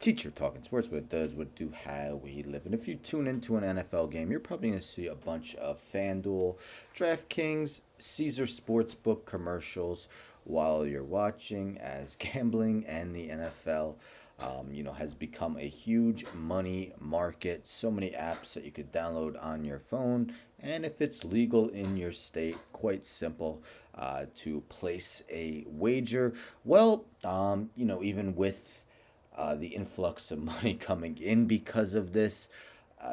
teacher talking sports, what it does, what do, how we live. And if you tune into an NFL game, you're probably going to see a bunch of FanDuel, DraftKings, Caesar Sportsbook commercials while you're watching, as gambling and the NFL has become a huge money market. So many apps that you could download on your phone, and if it's legal in your state, quite simple to place a wager. Well, even with the influx of money coming in because of this,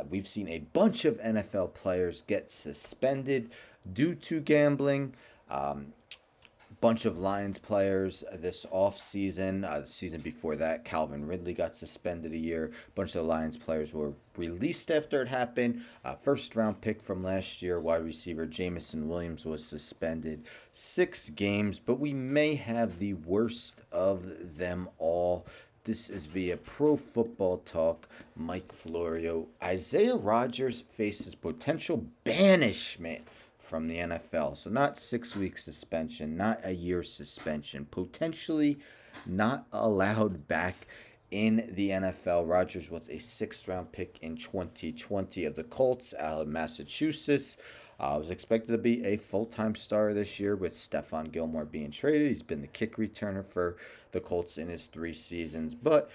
we've seen a bunch of NFL players get suspended due to gambling. Bunch of Lions players this off season. The season before that, Calvin Ridley got suspended a year. A bunch of the Lions players were released after it happened. First round pick from last year, wide receiver Jamison Williams, was suspended 6 games, but we may have the worst of them all. This is via Pro Football Talk. Mike Florio. Isaiah Rodgers faces potential banishment from the NFL. So not 6-week suspension, not a year suspension, potentially not allowed back in the NFL. Rodgers was a 6th-round pick in 2020 of the Colts out of Massachusetts. Was expected to be a full-time star this year with Stephon Gilmore being traded. He's been the kick returner for the Colts in his 3 seasons, but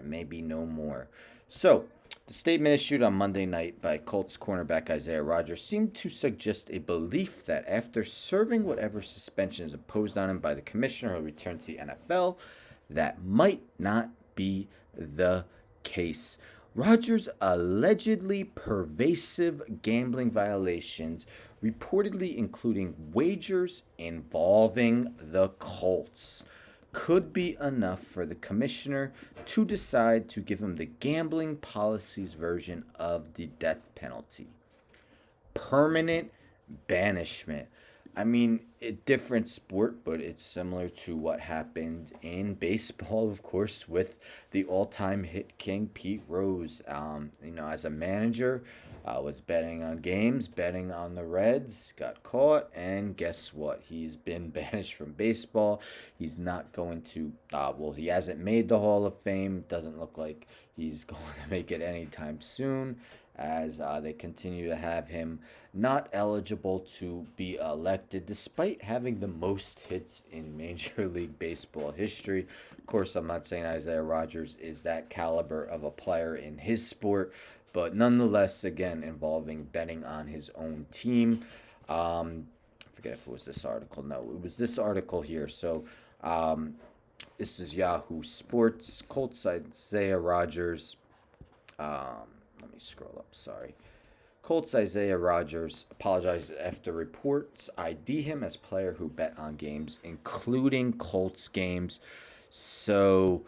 maybe no more. So, the statement issued on Monday night by Colts cornerback Isaiah Rodgers seemed to suggest a belief that after serving whatever suspension is imposed on him by the commissioner, he'll return to the NFL. That might not be the case. Rodgers' allegedly pervasive gambling violations, reportedly including wagers involving the Colts, could be enough for the commissioner to decide to give him the gambling policies version of the death penalty. Permanent banishment. I mean, a different sport, but it's similar to what happened in baseball, of course, with the all-time hit king, Pete Rose. As a manager, was betting on games, betting on the Reds, got caught, and guess what? He's been banished from baseball. He's not going to, he hasn't made the Hall of Fame. Doesn't look like he's going to make it anytime soon, as they continue to have him not eligible to be elected, despite having the most hits in Major League Baseball history. Of course, I'm not saying Isaiah Rodgers is that caliber of a player in his sport, but nonetheless, again, involving betting on his own team. I forget if it was this article. No, it was this article here. So this is Yahoo Sports. Colts Isaiah Rodgers. Let me scroll up, sorry. Colts Isaiah Rodgers apologized after reports ID him as player who bet on games, including Colts games. So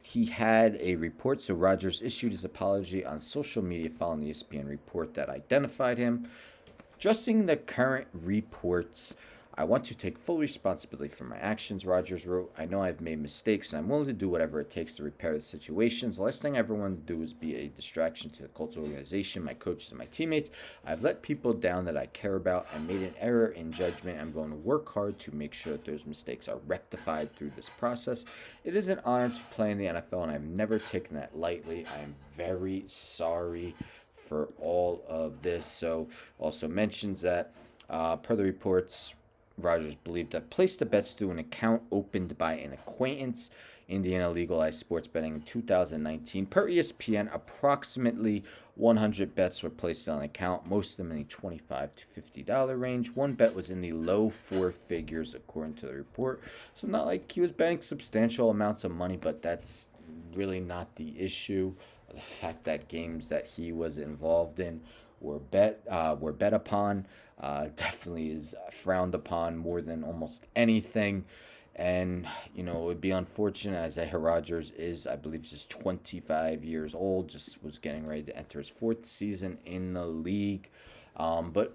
he had a report. So Rodgers issued his apology on social media following the ESPN report that identified him. Addressing the current reports, I want to take full responsibility for my actions, Rodgers wrote. I know I've made mistakes, and I'm willing to do whatever it takes to repair the situations. The last thing I ever want to do is be a distraction to the Colts organization, my coaches, and my teammates. I've let people down that I care about. I made an error in judgment. I'm going to work hard to make sure that those mistakes are rectified through this process. It is an honor to play in the NFL, and I've never taken that lightly. I am very sorry for all of this. So also mentions that, per the reports, Rodgers believed that placed the bets through an account opened by an acquaintance. Indiana legalized sports betting in 2019. Per ESPN, approximately 100 bets were placed on an account, most of them in the $25 to $50 range. One bet was in the low 4 figures, according to the report. So not like he was betting substantial amounts of money, but that's really not the issue. The fact that games that he was involved in were bet upon definitely is frowned upon more than almost anything. And, it would be unfortunate. Isaiah Rodgers is, I believe, just 25 years old, just was getting ready to enter his 4th season in the league. But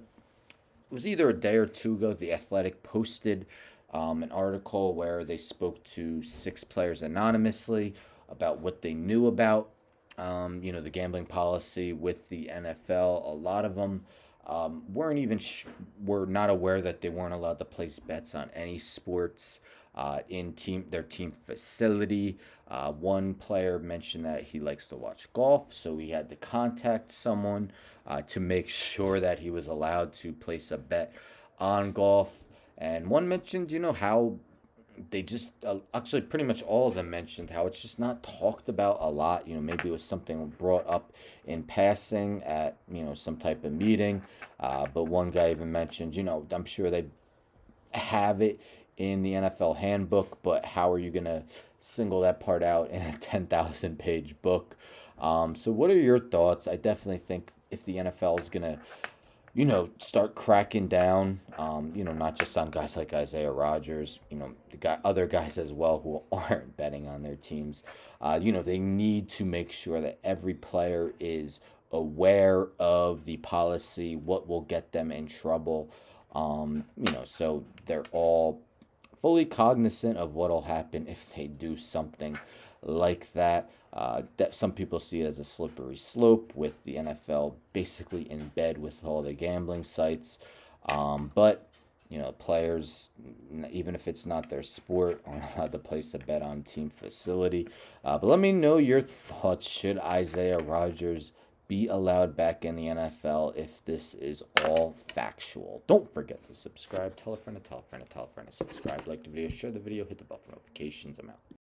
it was either a day or two ago, The Athletic posted an article where they spoke to 6 players anonymously about what they knew about the gambling policy with the NFL. A lot of them were not aware that they weren't allowed to place bets on any sports. in their team facility. One player mentioned that he likes to watch golf, so he had to contact someone to make sure that he was allowed to place a bet on golf. And one mentioned, how they just actually pretty much all of them mentioned how it's just not talked about a lot. Maybe it was something brought up in passing at some type of meeting. But one guy even mentioned, I'm sure they have it in the NFL handbook, but how are you going to single that part out in a 10,000 page book? So, what are your thoughts? I definitely think if the NFL is going to start cracking down, not just on guys like Isaiah Rodgers, other guys as well who aren't betting on their teams. They need to make sure that every player is aware of the policy, what will get them in trouble. So they're all fully cognizant of what'll happen if they do something like that. That some people see it as a slippery slope with the NFL basically in bed with all the gambling sites. But players, even if it's not their sport, aren't allowed to place a bet on team facility. But let me know your thoughts. Should Isaiah Rodgers be allowed back in the NFL if this is all factual? Don't forget to subscribe. Tell a friend to tell a friend to tell a friend to subscribe. Like the video, share the video, hit the bell for notifications. I'm out.